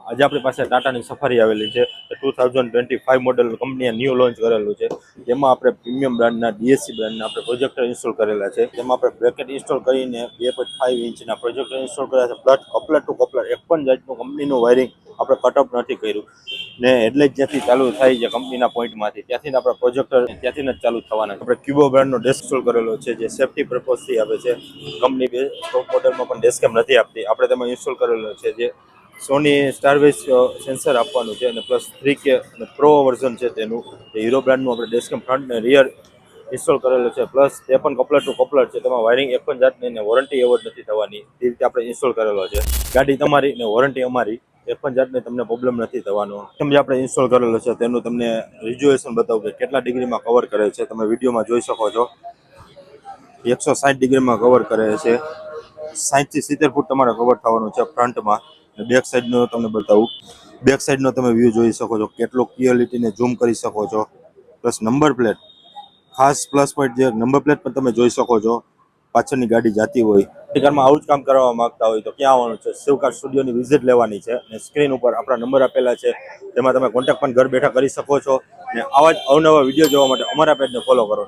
આજે આપણી પાસે ટાટાની સફારી આવેલી છે 2025 મોડેલ કંપનીએ ન્યૂ લોન્ચ કરેલું છે. જેમાં આપણે પ્રીમિયમ બ્રાન્ડના ડીએસસી બ્રાન્ડના આપણે પ્રોજેક્ટર ઇન્સ્ટોલ કરેલા છે. જેમાં આપણે બ્રેકેટ ઇન્સ્ટોલ કરીને 2.5 ઇંચના પ્રોજેક્ટર ઇન્સ્ટોલ કર્યા છે. પ્લસ કપલર ટુ કપલર એક પણ જાતનું કંપનીનું વાયરિંગ આપણે કટઅપ નથી કર્યું ને એટલે જ જ્યાંથી ચાલુ થાય છે કંપનીના પોઈન્ટમાંથી ત્યાંથી આપણા પ્રોજેક્ટર ત્યાંથી જ ચાલુ થવાના છે. આપણે ક્યુબો બ્રાન્ડનો ડેસ્ક ઇન્સ્ટોલ કરેલો છે જે સેફ્ટી પર્પઝથી આવે છે. કંપની બે સ્ટોક મોડેલમાં પણ ડેસ્ક કેમ નથી આપતી, આપણે તેમાં ઇન્સ્ટોલ કરેલો છે. જે સોની સ્ટારવેઝ સેન્સર આપવાનું છે અને પ્લસ 3K અને પ્રો વર્ઝન છે તેનું. હીરો બ્રાન્ડનું આપણે ડેસ્કમ ફ્રન્ટ ને રિયર ઇન્સ્ટોલ કરેલું છે. પ્લસ તે પણ કપલર ટુ કપલર છે, તેમાં વાયરિંગ એક પણ જાતની ને વોરંટી એવોર્ડ નથી થવાની તે રીતે આપણે ઇન્સ્ટોલ કરેલો છે. ગાડી તમારી ને વોરંટી અમારી, એક પણ જાતની તમને પ્રોબ્લેમ નથી થવાનો. જે આપણે ઇન્સ્ટોલ કરેલો છે તેનું તમને રિઝોલ્યુશન બતાવું કે કેટલા ડિગ્રીમાં કવર કરે છે. તમે વિડીયોમાં જોઈ શકો છો 160 ડિગ્રીમાં કવર કરે છે. 60 થી 70 ફૂટ તમારે કવર થવાનું છે ફ્રન્ટમાં. બેક સાઈડનો તમને બતાવું, બેક સાઈડનો તમે વ્યૂ જોઈ શકો છો, કેટલો ક્લિયરિટીને ઝૂમ કરી શકો છો. પ્લસ નંબર પ્લેટ, ખાસ પ્લસ પોઈન્ટ જે નંબર પ્લેટ પણ તમે જોઈ શકો છો. પાછળની ગાડી જાતી હોય, કારમાં આવું જ કામ કરવા માંગતા હોય તો ક્યાં આવવાનું છે? શિવકાર સ્ટુડિયોની વિઝિટ લેવાની છે અને સ્ક્રીન ઉપર આપણા નંબર આપેલા છે, તેમાં તમે કોન્ટેક્ટ પણ ઘર બેઠા કરી શકો છો. અને આવા જ અવનવા વિડીયો જોવા માટે અમારા પેજને ફોલો કરો.